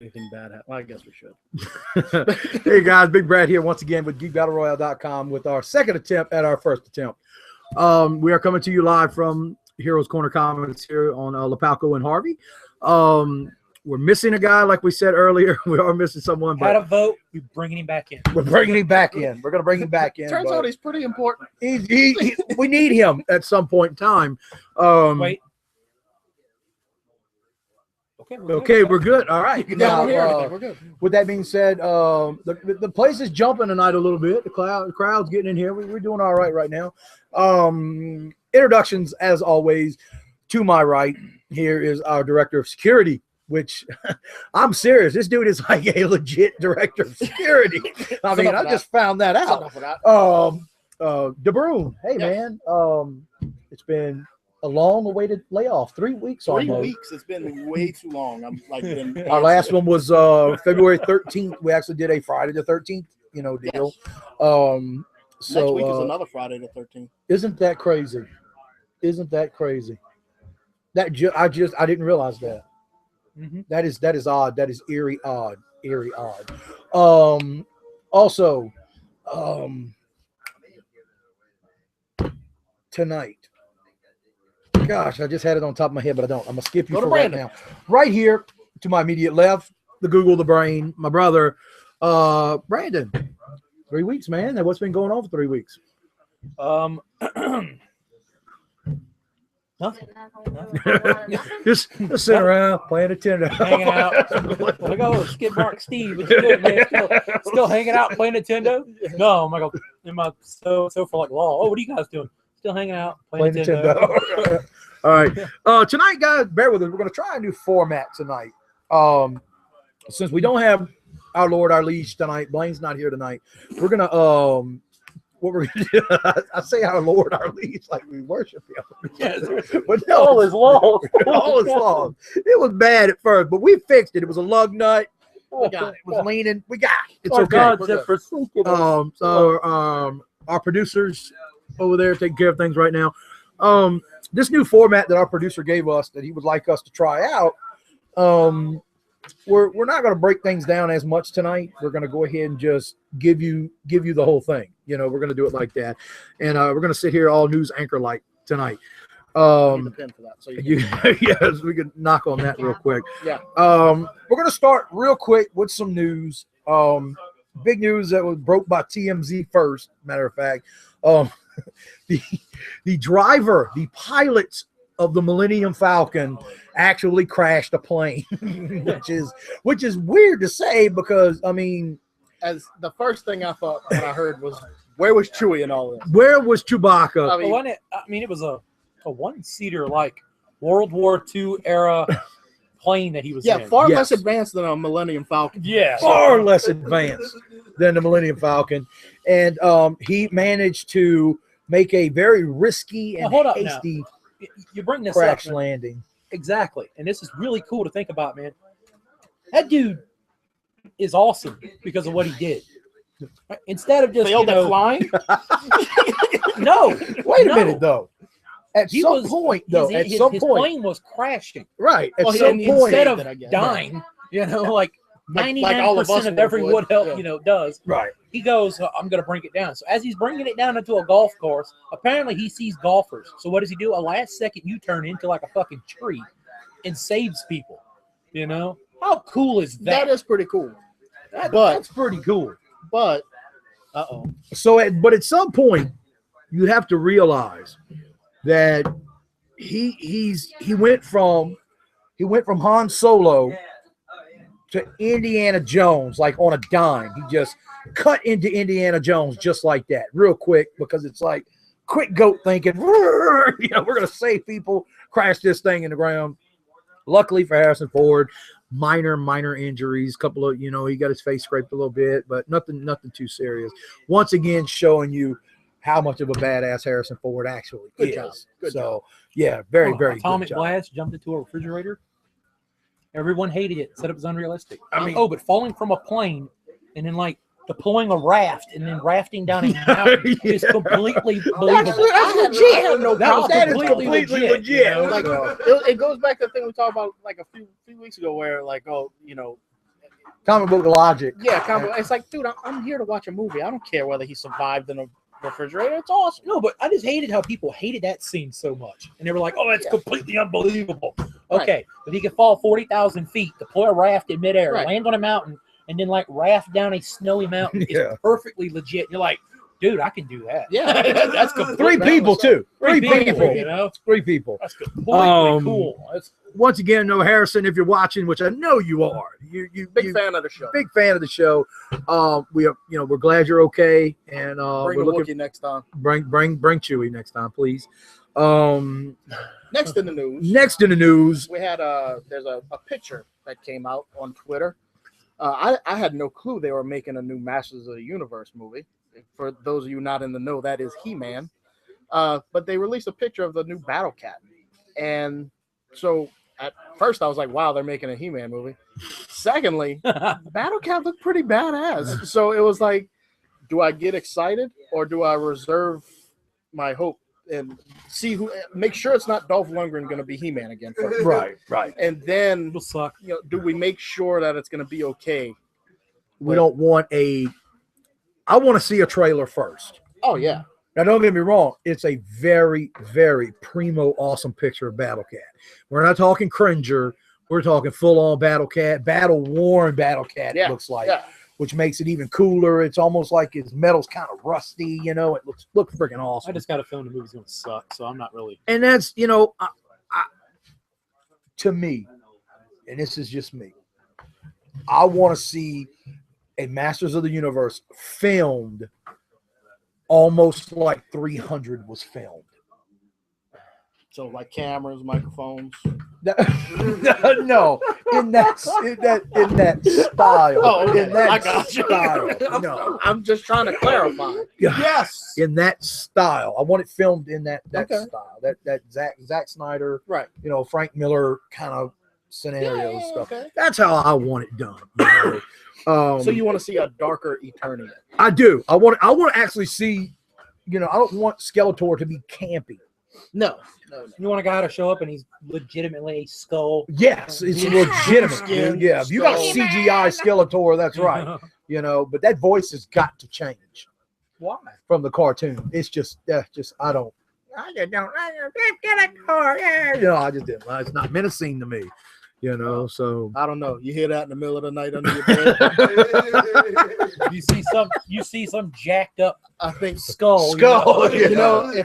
anything bad happen. Well, I guess we should. Hey guys, Big Brad here once again with GeekBattleRoyale.com with our second attempt at our first attempt. We are coming to you live from Heroes Corner Comics here on Lapalco and Harvey. We're missing a guy, like we said earlier. We are missing someone. Had a vote. We're bringing him back in. We're bringing him back in. We're going to bring him back in. Turns out he's pretty important. We need him at some point in time. Wait. Okay, we're good. All right. Now, we're good. With that being said, the place is jumping tonight a little bit. The crowd's getting in here. We're doing all right now. Introductions, as always. To my right here is our director of security, which I'm serious. This dude is like a legit director of security. I mean, I just found that out. DeBrune, hey man, it's been a long-awaited layoff. 3 weeks almost. 3 weeks. It's been way too long. I'm like, our last one was February 13th. We actually did a Friday the 13th, deal. Yes. So next week is another Friday the 13th. Isn't that crazy? Isn't that crazy? I didn't realize that. Mm-hmm. That is odd. That is eerie odd. Also, tonight. Gosh, I just had it on top of my head, but I don't. I'm gonna skip you for right now. Right here to my immediate left, the Google, the brain, my brother, Brandon. 3 weeks, man. What's been going on for 3 weeks? Nothing. just sit around playing Nintendo, hanging out. Like, oh, Skid Mark Steve, what you doing, man? Still hanging out playing Nintendo? No, I'm like in my so for like law. Oh, what are you guys doing? Still hanging out playing Nintendo. All right. Tonight, guys, bear with us. We're gonna try a new format tonight. Since we don't have our Lord, our Liege tonight, Blaine's not here tonight. We're gonna what we're gonna do, I say our Lord, our Liege, like we worship him. Yes, but no, all is lost. All is lost. It was bad at first, but we fixed it. It was a lug nut. We got it. It was leaning. We got it. It's okay. Our producers over there taking care of things right now. This new format that our producer gave us that he would like us to try out. We're not going to break things down as much tonight. We're going to go ahead and just give you the whole thing. We're going to do it like that, and we're going to sit here all news anchor like tonight. Need a pen for that, so yes, we can knock on that real quick. Yeah. We're going to start real quick with some news. Big news that was broke by TMZ first. Matter of fact, the driver, the pilots of the Millennium Falcon actually crashed a plane, which is weird to say because I mean, as the first thing I thought when I heard was, where was Chewie in all this? Where was Chewbacca? I mean, it was a one-seater like World War II era plane that he was in. Far less advanced than a Millennium Falcon. Yeah, far less advanced than the Millennium Falcon, and he managed to make a very risky and hasty you bring this crash up, landing. Exactly, and this is really cool to think about, man. That dude is awesome because of what he did. Instead of just flying. No, wait a minute though. At some point, his plane was crashing. Right. At some point, instead of dying, like 99% of every wood help, does. Right. He goes, I'm going to bring it down. So as he's bringing it down into a golf course, apparently he sees golfers. So what does he do? A last-second U-turn into like a fucking tree and saves people. How cool is that? That is pretty cool. That's pretty cool. But, but at some point, you have to realize that he went from Han Solo to Indiana Jones like on a dime. He just cut into Indiana Jones just like that, real quick, because it's like quick goat thinking, we're gonna save people, crash this thing in the ground. Luckily for Harrison Ford, minor injuries, couple of, he got his face scraped a little bit, but nothing too serious. Once again, showing you how much of a badass Harrison Ford actually is. Good job. Yeah, very atomic good job. blast, jumped into a refrigerator. Everyone hated it, said it was unrealistic. I mean, but falling from a plane and then like deploying a raft and then rafting down a mountain is completely believable. That's legit. I have no problem. That is completely legit. Like, it goes back to the thing we talked about like a few weeks ago where like, Comic book logic. Yeah, it's like, dude, I'm here to watch a movie. I don't care whether he survived in a refrigerator. It's awesome. No, but I just hated how people hated that scene so much, and they were like, "Oh, that's completely unbelievable." Okay, but he could fall 40,000 feet, deploy a raft in midair, land on a mountain, and then like raft down a snowy mountain. It's perfectly legit. You're like, dude, I can do that. Yeah, that's three people too. Three people. You know, 3 people. That's completely cool. That's, once again, no, Harrison, if you're watching, which I know you are, you big fan of the show. Big fan of the show. We are, we're glad you're okay, and bring we're looking Wookiee next time. Bring Chewie next time, please. Next in the news. We had there's a picture that came out on Twitter. I had no clue they were making a new Masters of the Universe movie. For those of you not in the know, that is He-Man. But they released a picture of the new Battle Cat, and so at first I was like, wow, they're making a He-Man movie. Secondly, Battle Cat looked pretty badass. So it was like, do I get excited or do I reserve my hope and make sure it's not Dolph Lundgren going to be He-Man again first. Right. And then it'll suck. Do we make sure that it's going to be okay? We don't want I want to see a trailer first. Oh yeah. Now, don't get me wrong. It's a very, very primo awesome picture of Battle Cat. We're not talking Cringer. We're talking full-on Battle Cat, battle-worn Battle Cat, it looks like, which makes it even cooler. It's almost like his metal's kind of rusty, It looks freaking awesome. I just got a feeling the movie's going to suck, so I'm not really. And that's, to me, and this is just me, I want to see a Masters of the Universe filmed almost like 300 was filmed. So like cameras, microphones. No, in that style. Oh, okay. In that I got you. style. No, I'm just trying to clarify. Yes, in that style. I want it filmed in that style. That Zack Snyder, right? Frank Miller kind of scenario stuff. Okay. That's how I want it done. So you want to see a darker Eternia? I do. I want to actually see. I don't want Skeletor to be campy. No. You want a guy to show up and he's legitimately a skull. Yes, it's legitimate. Dude. Yeah, if you got CGI Skeletor, that's right. But that voice has got to change. Why? From the cartoon, it's just I don't. I just don't. I just didn't. It's not menacing to me. So I don't know. You hear that in the middle of the night under your bed. you see some jacked up, I think skull. If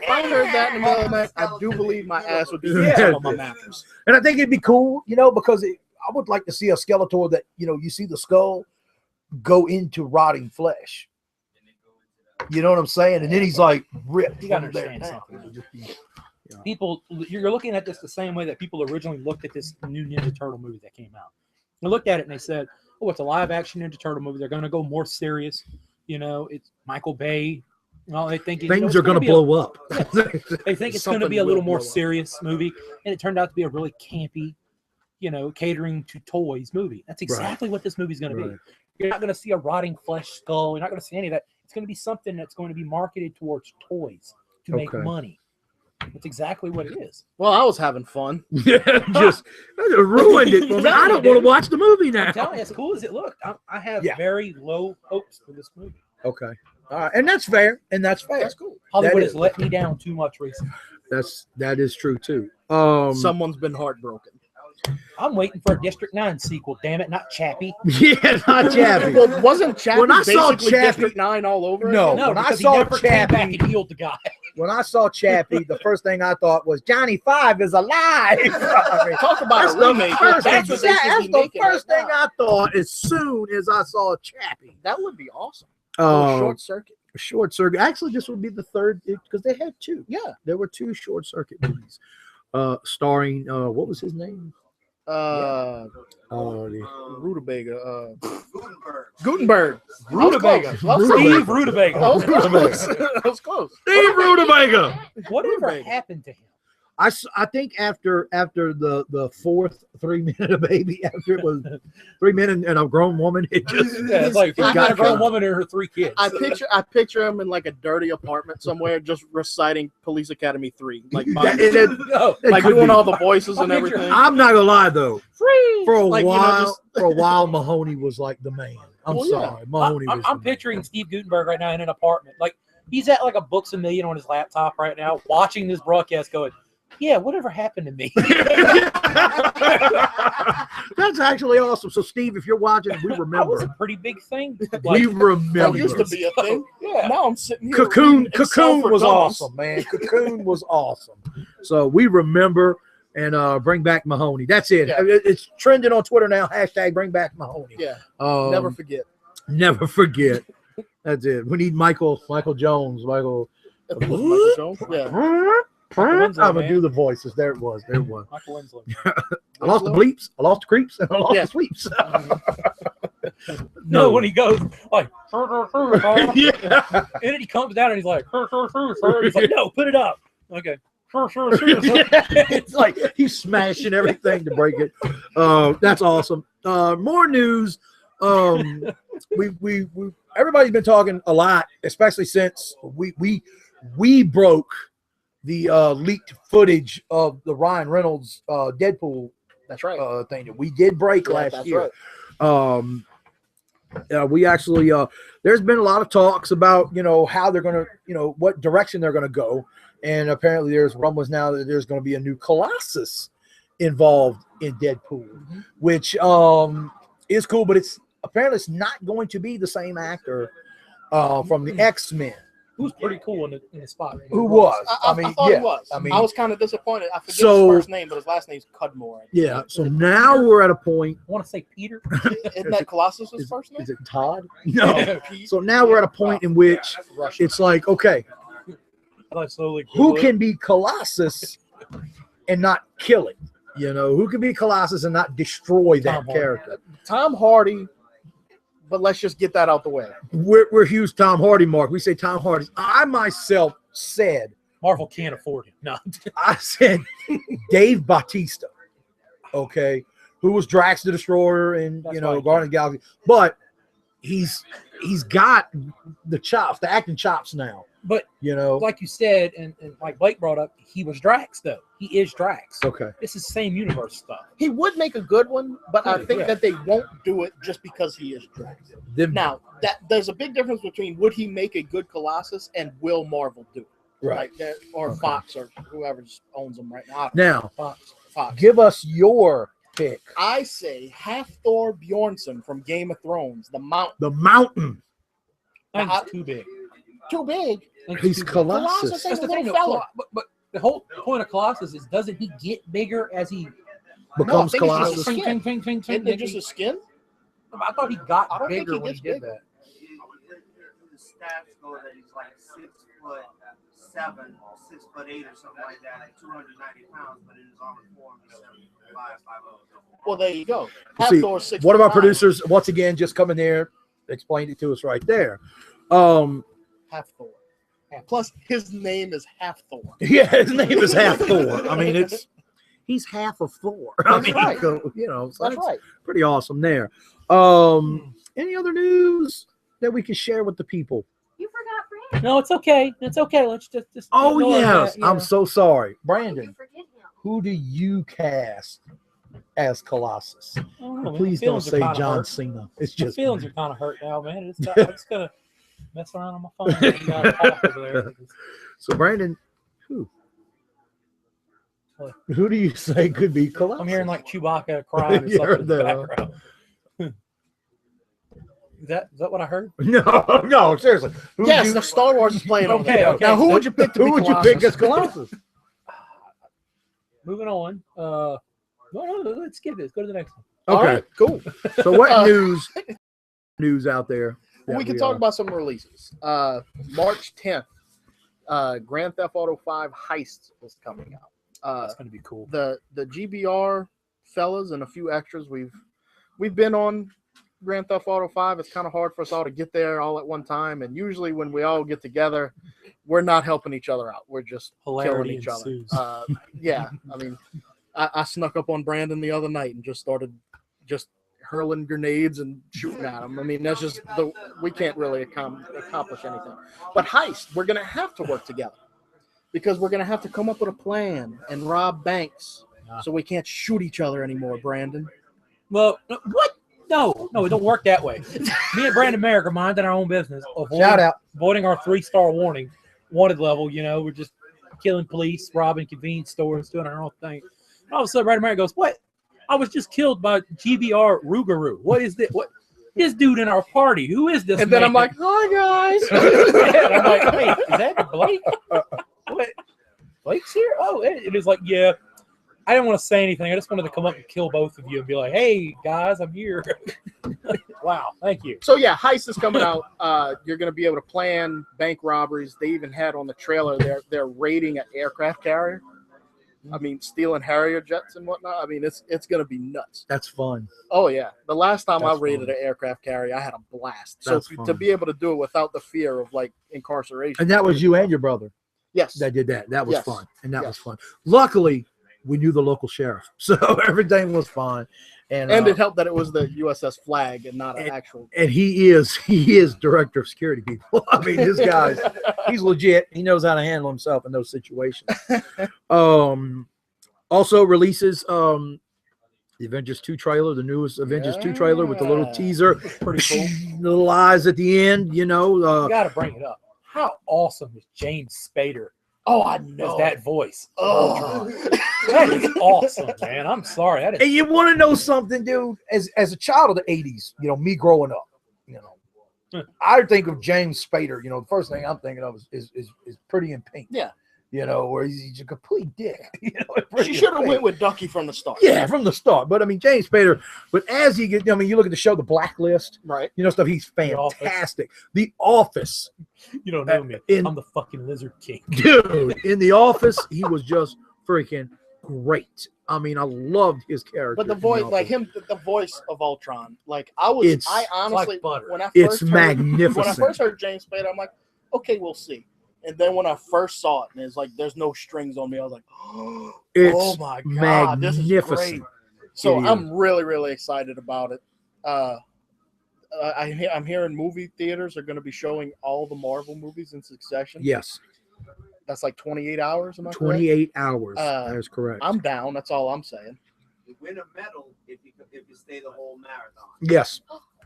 I heard that in the middle of the night, I do believe my ass would be on my mattress. And I think it'd be cool, because I would like to see a Skeletor that you see the skull go into rotting flesh. You know what I'm saying? And then he's like ripped. You gotta understand something. People, you're looking at this the same way that people originally looked at this new Ninja Turtle movie that came out. They looked at it and they said, "Oh, it's a live-action Ninja Turtle movie. They're going to go more serious. It's Michael Bay. They think things are going to blow up. They think it's going to be a little more serious movie, and it turned out to be a really campy, catering to toys movie. That's exactly what this movie's going to be. You're not going to see a rotting flesh skull. You're not going to see any of that. It's going to be something that's going to be marketed towards toys to make money. That's exactly what it is. Well, I was having fun. just ruined it. I don't want to watch the movie now. I'm telling you, as cool as it looked, I have very low hopes for this movie. Okay. All right. And that's fair. That's cool. Hollywood has let me down too much recently. That is true too. Someone's been heartbroken. I'm waiting for a District 9 sequel, damn it, not Chappie. Yeah, not Chappie. Well, wasn't Chappie when I saw District 9 all over No, again? when I saw Chappie, back and healed the guy. When I saw Chappie, the first thing I thought was Johnny Five is alive. Talk about a remake. That's the first thing I thought as soon as I saw Chappie. That would be awesome. Short circuit. Actually, this would be the third because they had two. Yeah, there were two short circuit movies, starring what was his name? Rutabaga. Gutenberg. Rutabaga. Steve Rutabaga. That was close. Steve Rutabaga. Whatever happened to him? I think after the fourth 3 minute baby, after it was 3 minutes and a grown woman, it just it's like it I got got a grown kinda- woman and her 3 kids. I picture him in like a dirty apartment somewhere, just reciting Police Academy 3, like No. like could doing be. all the voices and I picture- everything. I'm not gonna lie though. For a Like, you know, while, just- for a while, Mahoney was like the man. I'm Well, yeah. sorry, Mahoney was. I'm the man. picturing Steve Gutenberg right now in an apartment. Like he's at like a Books a Million on his laptop right now, watching this broadcast, going, "Yeah, whatever happened to me?" That's actually awesome. So, Steve, if you're watching, we That was remember. a pretty big thing. We Like, That remember. used to be a thing. yeah. Now I'm sitting here. Cocoon reading Excel Cocoon for was Dummies. awesome, man. Cocoon was awesome. So we remember and bring back Mahoney. That's it. Yeah. It's trending on Twitter now. Hashtag bring back Mahoney. Yeah, Never never forget. That's it. We need Michael Jones. Michael Jones. Yeah. I'm Winslow, gonna man. do the voices. There it was. Michael Winslow. I lost the bleeps. I lost the creeps. And I lost Yeah. the sweeps. No, when he goes like, Yeah. and then he comes down and he's like, he's like, no, put it up. Okay. It's like he's smashing everything to break it. That's awesome. More news. We everybody's been talking a lot, especially since we broke the leaked footage of the Ryan Reynolds Deadpool That's right. thing that we did break Yeah, last that's year. right. We actually there's been a lot of talks about how they're gonna what direction they're gonna go, and apparently there's rumblings now that there's going to be a new Colossus involved in Deadpool, which is cool, but it's apparently it's not going to be the same actor from the X-Men. Who's pretty cool in the spot. Who was? I thought yeah. he was. I mean, I was kind of disappointed. I forget So- his first name, but his last name's Cudmore. yeah. So now we're at a point. I want to say Peter. Isn't that Colossus's first name? Is it Todd? No. Pete? So now we're at a point in which Russian. it's like, okay, I slowly who Google it. can be Colossus and not kill it? Who can be Colossus and not destroy that Tom Hardy. character? Tom Hardy, but let's just get that out the way. We're huge Tom Hardy, Mark. We say Tom Hardy. I myself said, Marvel can't afford him. No. I said Dave Bautista, okay, who was Drax the Destroyer and That's Guardians right. of the Galaxy, but he's got the chops, the acting chops now. But Like, like you said, and like Blake brought up, he was Drax, though. He is Drax. okay, This is same universe stuff. He would make a good one, but I think Yeah. that they won't do it just because he is Drax. Them- Now, there's a big difference between would he make a good Colossus and will Marvel do it? right Like that, or Okay. Fox or whoever owns them right now. now, Fox. give us your pick. I say half Thor Bjornsson from Game of Thrones, the Mount. The Mountain. I think it's too big. Too big. I think it's He's too big. Colossus. Colossus That's the Little thing, fella. but the whole point of Colossus is, doesn't he get bigger as he Becomes think it's just Colossus. a skin. Isn't it just a skin? I thought he got I don't think bigger he when he gets did bigger. that. The stats go that he's like 6'7", 6'8" or something like that, like 290 pounds, but in his armor form, he's 75, 5'0". Well, there you go. Half See, Thor 6'5". one of our producers, once again, just coming there, explained it to us right there. Half Thor. Plus, his name is Half Thor. Yeah, his name is half Thor. I mean, he's half of Thor. I That's mean, right. so That's right. pretty awesome there. Any other news that we can share with the people? You forgot Brandon. No, it's okay. It's okay. Let's just Oh ignore yes, that, yeah. I'm so sorry, You Brandon. forget him. Who do you cast as Colossus? I don't know, man. Please My don't feelings are say kinda John hurt. Cena. It's My just feelings are kind of hurt now, man. I'm just gonna mess around on my phone. And talk over there. So Brandon, who do you say could be Colossus? I'm hearing like Chewbacca crying or You something heard in the that, huh? background. Is that what I heard? No, seriously. Who Yes, do the Star Wars is playing over Okay, there. okay. Now, who would you pick to who be would you Colossus? pick as Colossus? Moving on. No, let's skip this. Go to the next one. All Okay, right, cool. so what Uh, news out there? that We can talk are- about some releases. March 10th, Grand Theft Auto 5 Heist is coming out. That's gonna be cool. The GBR fellas and a few extras we've been on Grand Theft Auto 5, it's kind of hard for us all to get there all at one time. And usually when we all get together, we're not helping each other out. We're just Hilarity killing each ensues. other. Yeah, I mean, I snuck up on Brandon the other night and just started just hurling grenades and shooting at him. I mean, that's just we can't really accomplish anything. But Heist, we're going to have to work together because we're going to have to come up with a plan and rob banks so we can't shoot each other anymore, Brandon. Well, what? No, it don't work that way. Me and Brandon Merrick are minding our own business, Shout out. avoiding our 3-star wanted level. You know, we're just killing police, robbing convenience stores, doing our own thing. And all of a sudden, Brandon Merrick goes, "What? I was just killed by GBR Rougarou. What is this? What? This dude in our party? Who is this?" And then man? I'm like, "Hi guys." And I'm like, "Wait, is that Blake? What? Blake's here? Oh, it is like, yeah." I didn't want to say anything. I just wanted to come up and kill both of you and be like, "Hey guys, I'm here." Wow, thank you. So yeah, Heist is coming out. You're going to be able to plan bank robberies. They even had on the trailer they're raiding an aircraft carrier. I mean, stealing Harrier jets and whatnot. I mean, it's going to be nuts. That's fun. Oh yeah, the last time That's I raided fun. an aircraft carrier, I had a blast. That's so fun. to be able to do it without the fear of like incarceration. And that was you and your brother Yes. that did that. That was Yes. fun. And that Yes. was fun. Luckily, we knew the local sheriff, so everything was fine. And it helped that it was the USS Flag and not an actual. and he is director of security, people. I mean, this guy's he's legit. He knows how to handle himself in those situations. Also releases the Avengers 2 trailer, the newest Avengers 2 trailer with the little Yeah. teaser, Pretty cool. little eyes at the end. You know, You got to bring it up. How awesome is James Spader Oh, I as know that voice? Oh. That is awesome, man. I'm sorry. That is and you want to know something, dude? As a child of the '80s, you know, me growing up, you know, I think of James Spader. You know, the first thing I'm thinking of is Pretty in Pink. Yeah. You know, where he's a complete dick. You know, She Pretty in should have Pink. went with Ducky from the start. Yeah, from the start. But I mean, James Spader. But as he gets, I mean, you look at the show, The Blacklist. Right. You know, stuff. He's Office. fantastic. The Office, You don't know me. in- I'm the fucking Lizard King. dude. In The Office, he was just freaking great. I mean, I loved his character. But the in voice, Office. like him, the voice of Ultron, like I honestly, like butter. when I It's first heard, magnificent. when I first heard James Spader, I'm like, okay, we'll see. And then when I first saw it, and it's like there's no strings on me, I was like, It's oh my god, this is great. magnificent. So It is. I'm really, really excited about it. I'm hearing movie theaters are going to be showing all the Marvel movies in succession. Yes, That's like 28 hours. Am I correct? 28 hours. Uh, That is correct. I'm down. That's all I'm saying. You win a medal if you stay the whole marathon. Yes.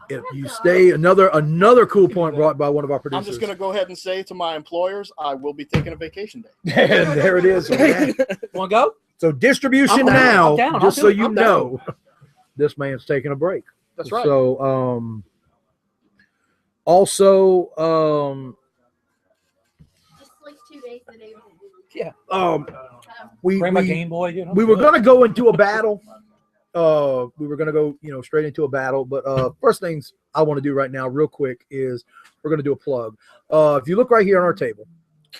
If you stay, another cool point brought by one of our I'm producers. just going to go ahead and say to my employers, I will be taking a vacation day. And there it is. Want to go? So distribution I'm down. now, I'm down. I'll just do so it. you I'm down. know, this man's taking a break. That's right. So, also, Just like 2 days the day before. we Bring my we, Game Boy. Dude. we were going to go into a battle. We were going to go, straight into a battle. But first things I want to do right now, real quick, is we're going to do a plug. If you look right here on our table,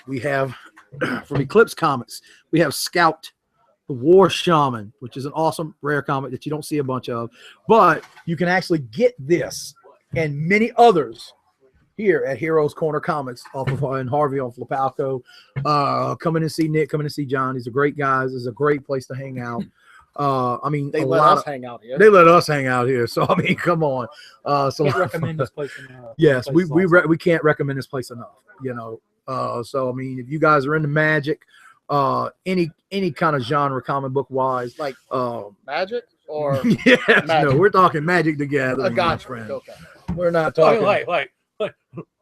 we have from Eclipse Comics, we have Scout, the War Shaman, which is an awesome rare comic that you don't see a bunch of. But you can actually get this and many others here at Heroes Corner Comics off of in Harvey on Flapalco. Come in and see Nick, come in and see John. These are great guys. It's a great place to hang out. I mean, They a let lot us hang out here. they let us hang out here. So I mean, come on. So Can't recommend this place enough. yes, This we place is awesome. we can't recommend this place enough. So I mean, if you guys are into magic, any kind of genre, comic book wise, Like Magic or yes, no, Magic. we're talking Magic together, a my gotcha. friend. Okay. We're not Oh, talking. like,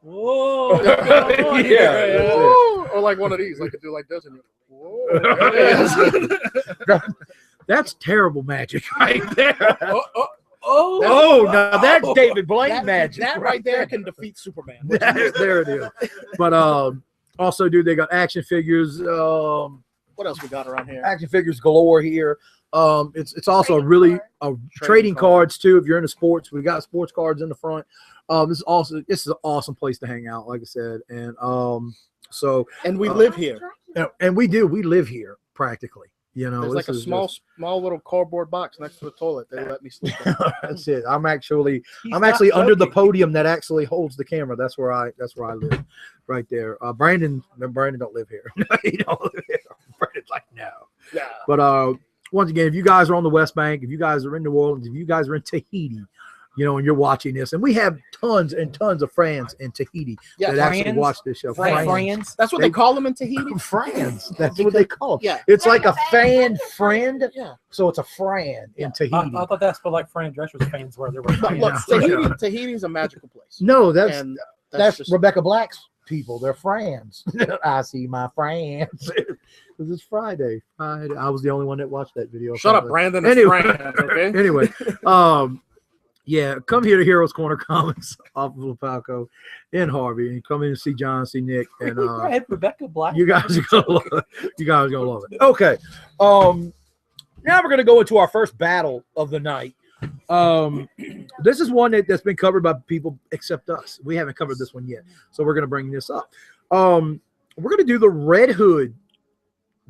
whoa. What's going on Yeah, here? that's it. Woo! Or like one of these, like you do like this, and you, whoa, there it is. That's terrible magic right there. Oh, Now that's David Blaine that, magic. that right there can defeat Superman. There it is. But also, dude, they got action figures. What else we got around here? Action figures galore here. It's also a really trading cards too. If you're into sports, we got sports cards in the front. This is an awesome place to hang out, like I said, and so And we live here. and we live here practically. You know, There's like a this is small just- little cardboard box next to the toilet. They let me sleep in. That's it. I'm actually He's I'm not actually under the joking. podium that actually holds the camera. That's where I live, right there. Brandon don't live here. He don't live here. Brandon's like, no. Yeah. But once again, if you guys are on the West Bank, if you guys are in New Orleans, if you guys are in Tahiti, you know, and you're watching this, and we have tons and tons of friends in Tahiti Yeah, that actually friends. watch this show. Friends. That's what they call them in Tahiti. Friends. That's what they call them. Yeah. It's like a fan friend. Yeah. So it's a friend in Tahiti. I thought that's for like Fran Drescher's fans where they were. But look, Yeah. Tahiti's a magical place. No, that's And that's just, Rebecca Black's people. They're friends. I see my friends. This is Friday. I was the only one that watched that video. shut up, Brandon. It's Anyway. friends, okay? Anyway, yeah, come here to Heroes Corner Comics off of Lapalco in Harvey, and come in and see John, see Nick, and Right, Rebecca Black. you guys are gonna love it. You guys are gonna love it. Okay, now we're gonna go into our first battle of the night. This is one that's been covered by people except us. We haven't covered this one yet, so we're gonna bring this up. We're gonna do the Red Hood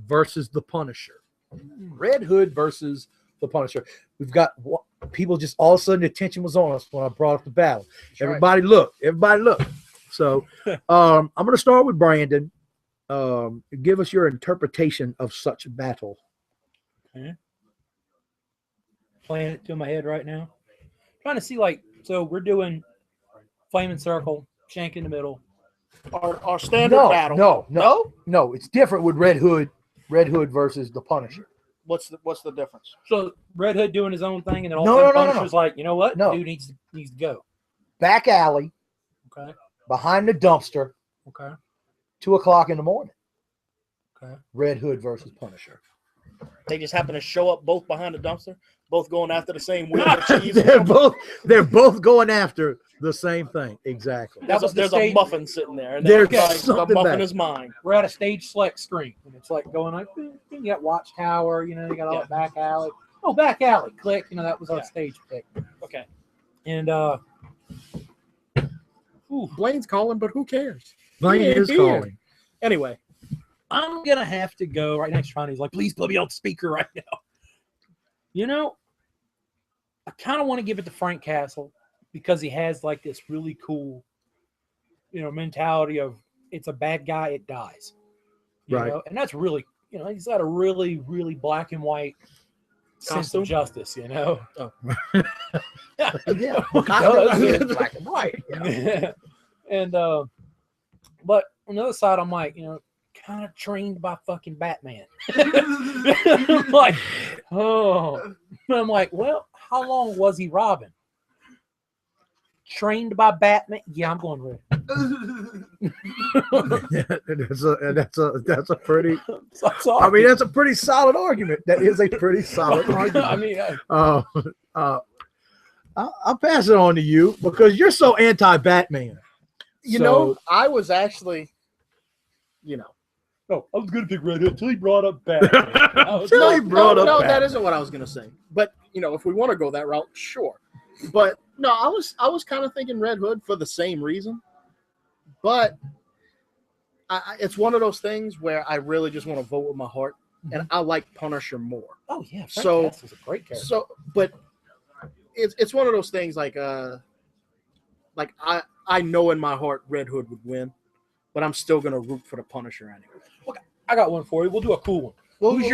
versus the Punisher. Red Hood versus the Punisher. We've got people just all of a sudden the attention was on us when I brought up the battle. That's right. Everybody look. So I'm going to start with Brandon. Give us your interpretation of such battle. Okay. Playing it to my head right now. Trying to see so we're doing Flaming Circle, Shank in the middle. Our standard battle. No. It's different with Red Hood versus the Punisher. What's the difference? So Red Hood doing his own thing, and then all No, of a no, sudden no, no, Punisher's like, you know what? No. Dude needs to go. Back alley, Okay. behind the dumpster, Okay. 2:00 in the morning. Okay. Red Hood versus Punisher. They just happen to show up both behind the dumpster, both going after the same wheel of cheese. they're both going after the same thing. Exactly. There's a muffin sitting there, and There's like, the something muffin back. is mine. We're at a stage select screen, and it's like going like, you got Watchtower, you got all Yeah. that back alley. Oh, back alley, click. That was our Yeah. stage pick. Okay. And Blaine's calling, but who cares? Blaine is Here. calling. Anyway, I'm gonna have to go right next to Ronnie. He's like, please put me on speaker right now. I kind of want to give it to Frank Castle because he has like this really cool, mentality of it's a bad guy, it dies. You Right. know? And that's really, he's got a really, really black and white sense Costume? of justice, Oh. Yeah. Does. Black and white. Yeah. And but on the other side, I'm like, kind of trained by fucking Batman. I'm like, I'm like, well, how long was he Robin? Trained by Batman? Yeah, I'm going with That's a pretty. I'm sorry. I mean, that's a pretty solid argument. That is a pretty solid argument. I mean, I'll pass it on to you because you're so anti-Batman. I was actually, I was going to pick Red Hood until he brought up Batman. Till he brought up no, Batman. that isn't what I was gonna say. But if we want to go that route, sure. But no, I was kind of thinking Red Hood for the same reason. But it's one of those things where I really just want to vote with my heart, and I like Punisher more. Oh yeah, Frank So- Castle's a great character. So, but it's one of those things like I know in my heart Red Hood would win, but I'm still gonna root for the Punisher anyway. I got one for you. We'll do a cool one. Well, who's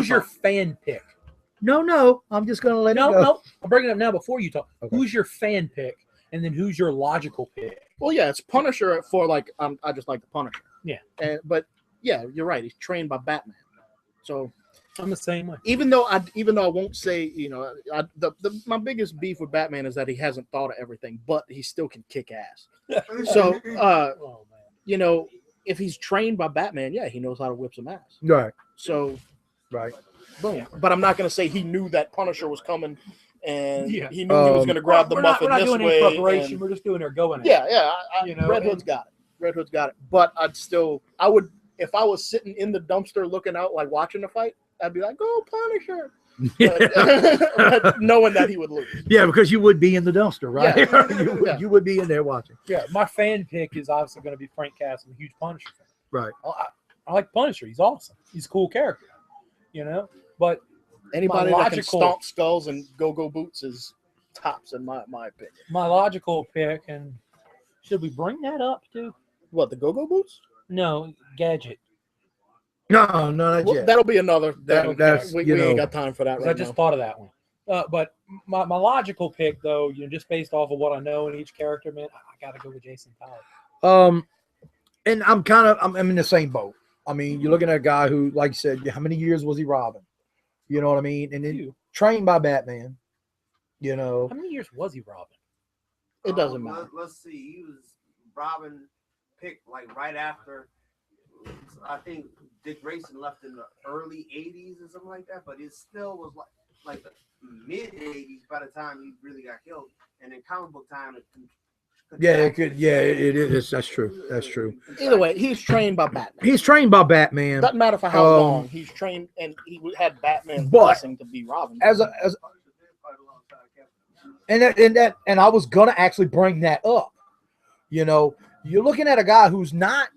your fan pick? No, I'm just gonna let it go. No. I'm bringing it up now before you talk. Okay. Who's your fan pick, and then who's your logical pick? Well, yeah, it's Punisher for I just like the Punisher. Yeah. But yeah, you're right. He's trained by Batman. So I'm the same way. even though I won't say my biggest beef with Batman is that he hasn't thought of everything, but he still can kick ass. So Oh man. if he's trained by Batman, yeah, he knows how to whip some ass. Right, So right. boom. Yeah. But I'm not gonna say he knew that Punisher was coming and Yeah. he knew he was gonna grab the muffin we're not this doing way. any preparation. and- We're just doing our going. at it. yeah. Red Hood's got it. Red Hood's got it. But I would, if I was sitting in the dumpster looking out, like watching the fight, I'd be like, "Go Punisher!" But knowing that he would lose. Yeah, because you would be in the dumpster, right? Yeah. You would be in there watching. Yeah, my fan pick is obviously going to be Frank Castle, a huge Punisher fan. Right. I like Punisher. He's awesome. He's a cool character. you know. But Anybody My that can logical- stomp skulls and go boots is tops in my opinion. my logical pick, and should we bring that up too? What, the go boots? No, Gadget. No, not Well, yet. that'll be another thing. That's, we you ain't know, got time for that 'Cause right I just now. thought of that one. But my logical pick, though, just based off of what I know in each character, man, I got to go with Jason Todd. And I'm in the same boat. I mean, you're looking at a guy who, like you said, how many years was he Robin? You know what I mean? And then Phew. trained by Batman. You know, How many years was he Robin? It doesn't matter. Let's see. He was Robin picked like right after. I think Dick Grayson left in the early '80s or something like that, but it still was like the mid '80s by the time he really got killed. And in comic book time, it is. That's true. That's true. Either way, he's trained by Batman. He's trained by Batman. Doesn't matter for how long he's trained, and he had Batman's but blessing to be Robin. And I was gonna actually bring that up. You know, you're looking at a guy who's not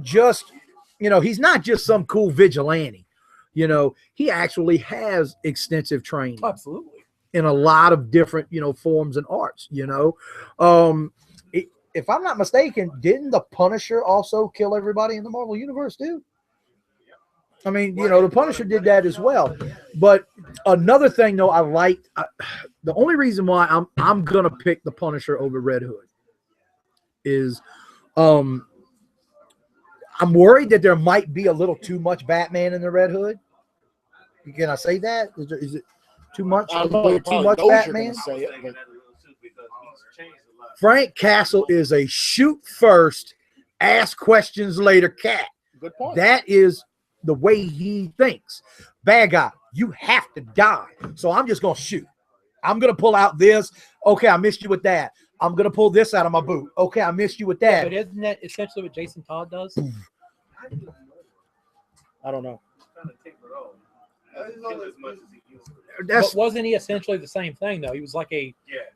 just, he's not just some cool vigilante. You know, he actually has extensive training. Absolutely. In a lot of different, forms and arts. If I'm not mistaken, didn't the Punisher also kill everybody in the Marvel Universe too? I mean, the Punisher did that as well. But another thing, though, I liked, the only reason why I'm gonna pick the Punisher over Red Hood is, I'm worried that there might be a little too much Batman in the Red Hood. Can I say that? Is it too much? I know, Too much Batman? say it, but Frank Castle is a shoot first, ask questions later cat. good point. That is the way he thinks. Bad guy, you have to die. So I'm just going to shoot. I'm going to pull out this. Okay, I missed you with that. I'm going to pull this out of my boot. Okay, I missed you with that. But isn't that essentially what Jason Todd does? I don't know. That's But wasn't he essentially the same thing, though? He was like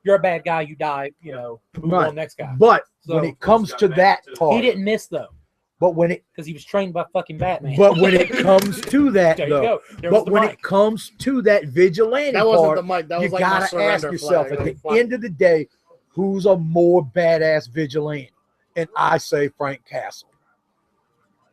you're a bad guy, you die, move Right. on, next guy. but So- when it comes to that part, He didn't miss, though, but when it because he was trained by fucking Batman. when it comes to that there you though, go. There was but the when mic. it comes to that vigilante That wasn't part, the mic. That you was like my gotta ask surrender yourself flag. at the end of the day, who's a more badass vigilante? And I say Frank Castle.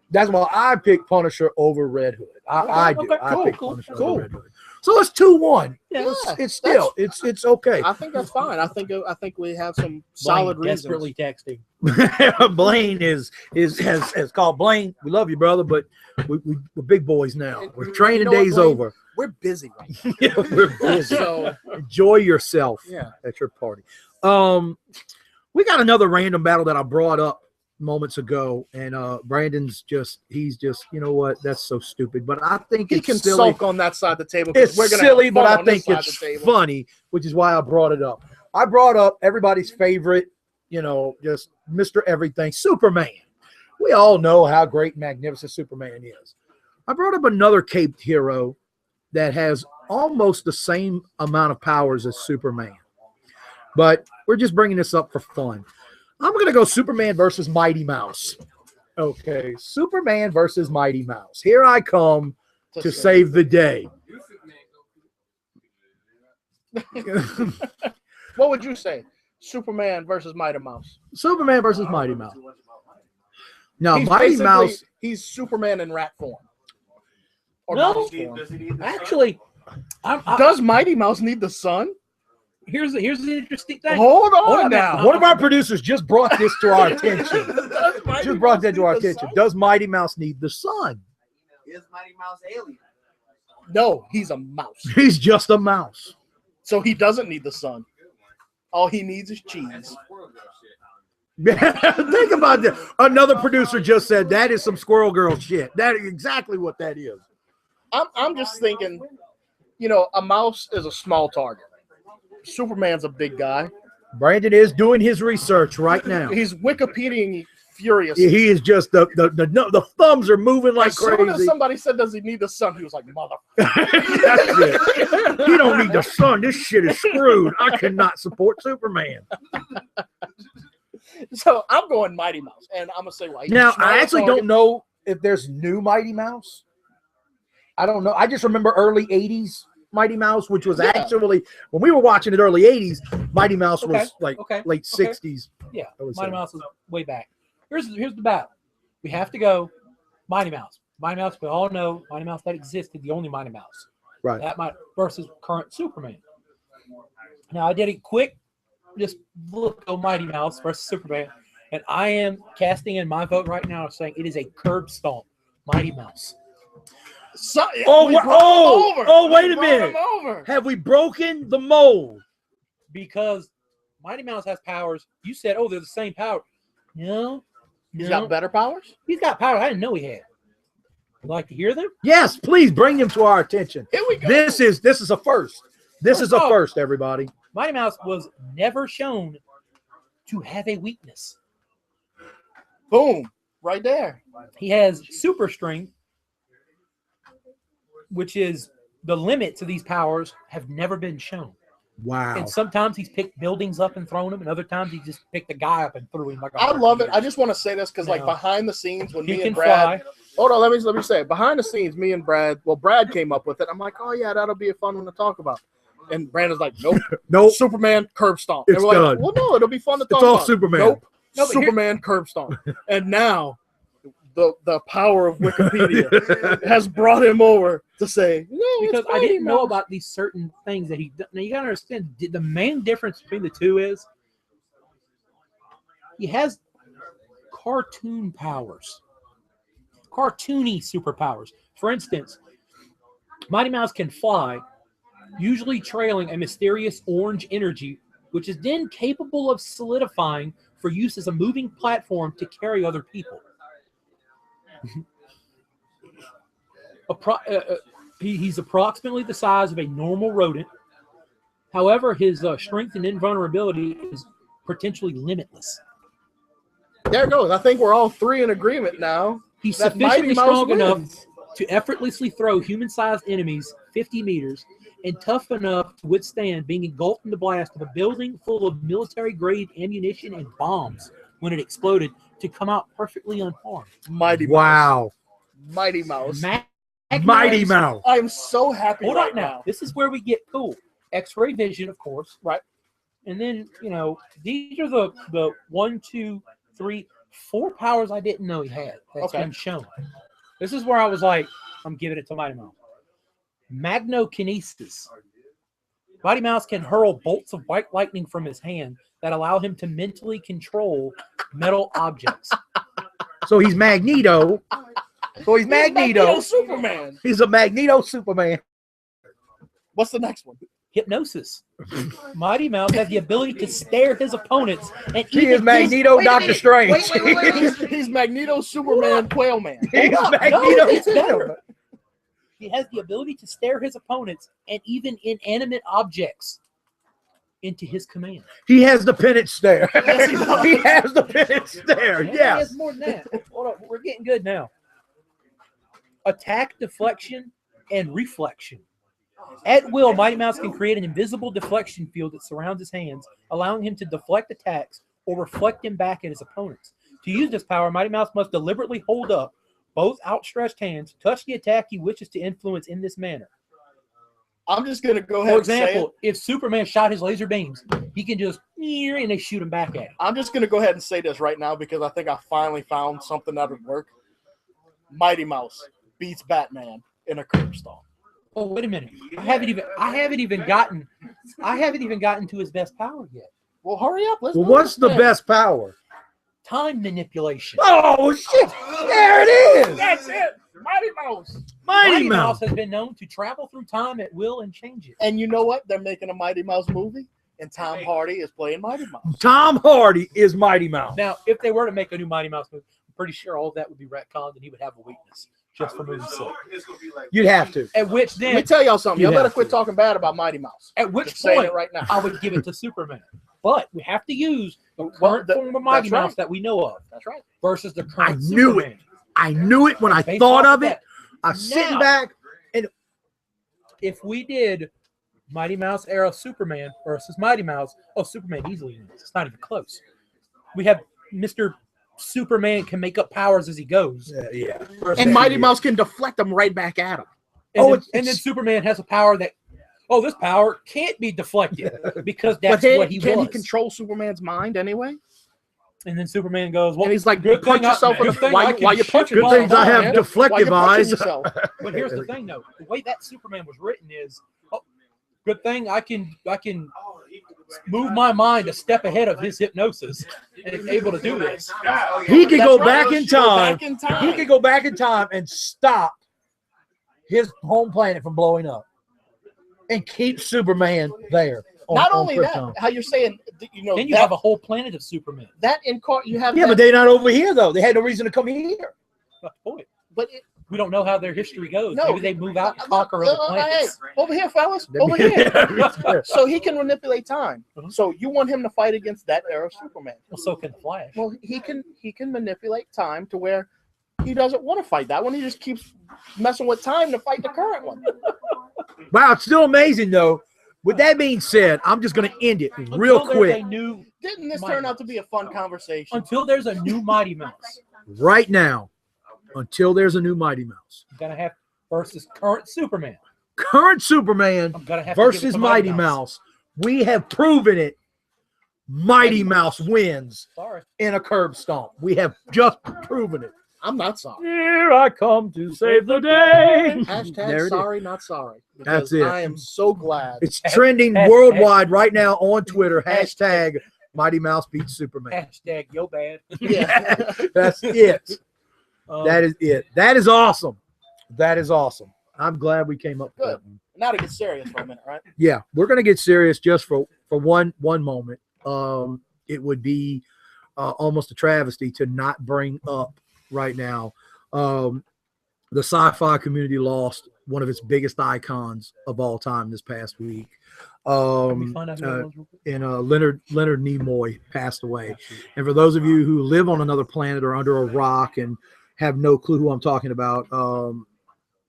That's why I pick Punisher over Red Hood. I do. Okay, I cool, pick cool, Punisher cool. over Red Hood. So it's 2-1. Yeah, It's still it's okay. I think that's fine. I think we have some Blaine solid reasons. desperately texting. Blaine has called Blaine. We love you, brother, but we're big boys now. We're training You know what, days Blaine? over. We're busy right now. Yeah, we're busy. So Enjoy yourself yeah. at your party. We got another random battle that I brought up moments ago, and Brandon's he's you know what? That's so stupid. But I think He it's can silly. sulk on that side of the table. 'Cause It's we're gonna silly, have but fun I on this think side it's of the table. funny, which is why I brought it up. I brought up everybody's favorite, just Mr. Everything, Superman. We all know how great and magnificent Superman is. I brought up another caped hero that has almost the same amount of powers as Superman. But we're just bringing this up for fun. I'm going to go Superman versus Mighty Mouse. Okay, Superman versus Mighty Mouse. Here I come to save the day. What would you say? Superman versus Mighty Mouse. Superman versus Mighty Mouse. Now, He's Mighty basically- Mouse. He's Superman in rat form. Or No. mouse form. Actually, Does Mighty Mouse need the sun? here's the interesting thing. Hold on Hold on now. One of our producers just brought this to our attention. Does Mighty Just brought Mouse that to need our the attention. sun? Does Mighty Mouse need the sun? Is Mighty Mouse alien? No, he's a mouse. He's just a mouse. So he doesn't need the sun. All he needs is cheese. Think about that. Another producer just said that is some Squirrel Girl shit. That is exactly what that is. I'm just thinking, a mouse is a small target. Superman's a big guy. Brandon is doing his research right now. He's Wikipediaing furious. He is just the thumbs are moving like As soon as crazy. somebody said, "Does he need the sun?" He was like, "Mother." That's it. He don't need the sun. This shit is screwed. I cannot support Superman. So I'm going Mighty Mouse, and I'm gonna say why. He's a Now, small I actually target. don't know if there's new Mighty Mouse. I don't know. I just remember early 80s Mighty Mouse, which was Yeah. actually, when we were watching it early 80s, Mighty Mouse was like late 60s. Yeah, I would Mighty say. Mouse is way back. Here's the battle. We have to go Mighty Mouse. Mighty Mouse, we all know Mighty Mouse that existed, the only Mighty Mouse. Right. That might versus current Superman. Now I did it quick, just look at Mighty Mouse versus Superman, and I am casting in my vote right now saying it is a curb stomp, Mighty Mouse. So, Oh, we wait a brought minute. him over. Have we broken the mold? Because Mighty Mouse has powers. You said, oh, they're the same power. No. He's got better powers? He's got powers I didn't know he had. Would you like to hear them? Yes, please bring them to our attention. Here we go. This is a first. This is a first, everybody. Mighty Mouse was never shown to have a weakness. Boom. Right there. He has super strength, which is the limit to these powers have never been shown. Wow. And sometimes he's picked buildings up and thrown them, and other times he just picked a guy up and threw him like a I love it. deer. I just want to say this because, like, No. behind the scenes, when He me can and Brad, fly. hold on, let me say it. Behind the scenes, me and Brad, well, Brad came up with it. I'm like, oh yeah, that'll be a fun one to talk about. And Brandon's like, nope, Nope. Superman curb stomp. It's and we're done. like, well, no, it'll be fun to talk It's all about. Superman. Nope, No, but here- Superman curb stomp. And now, the power of Wikipedia has brought him over to say, no, Because it's I didn't know Mouse. about these certain things that he done. Now you gotta understand the main difference between the two is he has cartoon powers, cartoony superpowers. For instance, Mighty Mouse can fly, usually trailing a mysterious orange energy, which is then capable of solidifying for use as a moving platform to carry other people. He's approximately the size of a normal rodent. However, his strength and invulnerability is potentially limitless. There it goes. I think we're all three in agreement now. He's That sufficiently Mighty Mouse strong enough wins. to effortlessly throw human-sized enemies 50 meters and tough enough to withstand being engulfed in the blast of a building full of military-grade ammunition and bombs when it exploded to come out perfectly unharmed. Mighty Mouse. Wow. Mighty Mouse. Mighty Mouse. I'm so happy Hold right on now. This is where we get cool. X-ray vision, of course. Right. And then, these are the 1, 2, 3, 4 powers I didn't know he had. That's Okay. been shown. This is where I was like, I'm giving it to Mighty Mouse. Magnokinesis. Mighty Mouse can hurl bolts of white lightning from his hand that allow him to mentally control metal objects. So he's Magneto. So he's Magneto. Superman. He's a Magneto Superman. What's the next one? Hypnosis. Mighty Mouse has the ability to stare his opponents and He even is Magneto Doctor Strange. He's Magneto Superman Quail Man. He's No, Magneto it's better. Superman. He has the ability to stare his opponents and even inanimate objects into his command. He has the penance stare. Yes, he does. He has the penance stare. He Yes. has more than that. Hold on, we're getting good now. Attack, deflection, and reflection. At will, Mighty Mouse can create an invisible deflection field that surrounds his hands, allowing him to deflect attacks or reflect them back at his opponents. To use this power, Mighty Mouse must deliberately hold up both outstretched hands, touch the attack he wishes to influence in this manner. I'm just gonna go ahead For and say example, it. if Superman shot his laser beams, he can just and they shoot him back at him. I'm just gonna go ahead and say this right now because I think I finally found something that would work. Mighty Mouse beats Batman in a curb stomp. Oh, wait a minute! I haven't even gotten to his best power yet. Well, hurry up. Let's Well, do what's this the thing. best power? Time manipulation. Oh, shit. There it is. That's it. Mighty Mouse. Mighty Mouse. has been known to travel through time at will and change it. And you know what? They're making a Mighty Mouse movie, and Tom Hardy is playing Mighty Mouse. Tom Hardy is Mighty Mouse. Now, if they were to make a new Mighty Mouse movie, I'm pretty sure all of that would be retconned and he would have a weakness just for movie sake. You'd have to. At which Let me then, tell y'all something. Y'all You better have quit to. talking bad about Mighty Mouse. at which Just saying point, it right now. I would give it to Superman. But we have to use the Well, current form of Mighty that's right. Mouse that we know of That's right. versus the current I knew Superman. I knew it when I Based thought off of it. that, I was sitting Now- back. if we did Mighty Mouse era Superman versus Mighty Mouse, Superman easily wins. It's not even close. We have Mr. Superman can make up powers as he goes. Yeah. versus- And Mighty Mouse can deflect them right back at him. And then Superman has a power that, this power can't be deflected because that's what he can was. he control Superman's mind anyway? And then Superman goes, well, And he's like, good punch thing yourself in the thing while I you can while you're shoot punching. Good my things I ball, have man. deflective While you're punching eyes. yourself. But here's the thing, though. The way that Superman was written is, good thing I can move my mind a step ahead of his hypnosis and is able to do this. He could That's go right. back in Go time. back in time. He could go back in time and stop his home planet from blowing up and keep Superman there. Not only Krypton. that, how you're saying, Then you that, have a whole planet of Superman. that in court, you have Yeah, that, but they're not over here though. They had no reason to come here. That's the point. but We don't know how their history goes. No. Maybe they move out and conquer other hey, planets. over here, fellas, over here. So he can manipulate time. So you want him to fight against that era of Superman? Well, so can Flash. Well, he can manipulate time to where he doesn't want to fight that one. He just keeps messing with time to fight the current one. Wow, it's still amazing though. With that being said, I'm just going to end it real Until there's quick. Didn't this Mighty turn out to be a fun conversation? Until there's a new Mighty Mouse, Right now, until there's a new Mighty Mouse. I'm gonna have versus current Superman. Current Superman I'm gonna have to give it versus to Mighty Mouse. We have proven it. Mighty Mouse wins Sorry. in a curb stomp. We have just proven it. I'm not sorry. Here I come to save the day. There Hashtag it is. sorry, not sorry. That's Because it. I am so glad. It's trending worldwide right now on Twitter. Hashtag Mighty Mouse beats Superman. Hashtag yo bad. Yeah. That's it. Um, That is it. That is awesome. That is awesome. I'm glad we came up with Good. that one. Now to get serious for a minute, right? Yeah, we're gonna get serious just for one moment. It would be almost a travesty to not bring up right now. The sci-fi community lost one of its biggest icons of all time this past week. Can we find out who that was real quick? And Leonard Nimoy passed away. And for those of you who live on another planet or under a rock and have no clue who I'm talking about,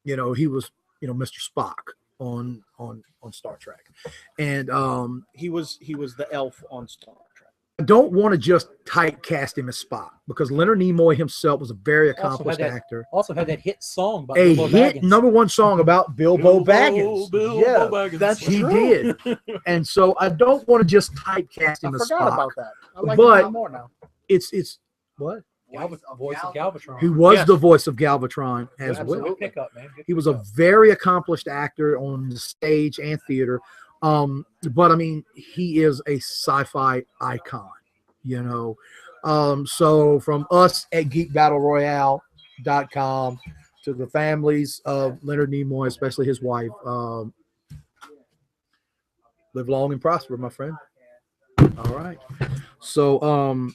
he was, Mr. Spock on Star Trek. And He was the elf on Star Trek. I don't want to just typecast him as Spock because Leonard Nimoy himself was a very accomplished actor. Also had that hit song by A Bilbo hit Baggins. #1 song about Bilbo Baggins. Yeah, Baggins. That's he true. did. And so I don't want to just typecast I him as forgot Spock. about that. I like But- him more now. It's what? Voice of Galvatron. He was Yes. the voice of Galvatron as Absolutely. well. Good pickup, man. Good He was a pickup. very accomplished actor on the stage and theater. But I mean, he is a sci-fi icon, So from us at geekbattleroyale.com to the families of Leonard Nimoy, especially his wife, live long and prosper, my friend. All right. So,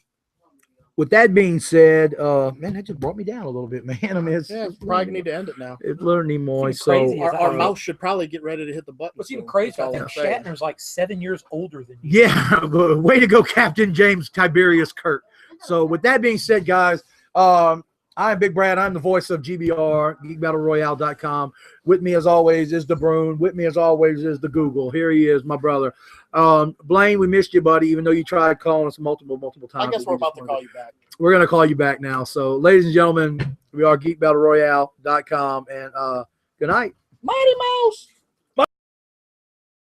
with that being said, man, that just brought me down a little bit, man. I mean, it's Probably need to end it now. It's Leonard Nimoy. It's So, crazy. Our mouse should probably get ready to hit the button. What's even soon. crazy That's all about I'm that, saying. Shatner's like 7 years older than you. yeah, way to go, Captain James Tiberius Kirk. So, with that being said, guys, I'm Big Brad. I'm the voice of GBR, geekbattleroyale.com. With me, as always, is the Brune. With me, as always, is the Google. Here he is, my brother. Blaine, we missed you, buddy, even though you tried calling us multiple times. I guess we're about to call you back. We're going to call you back now. So, ladies and gentlemen, we are geekbattleroyale.com. And good night. Mighty Mouse.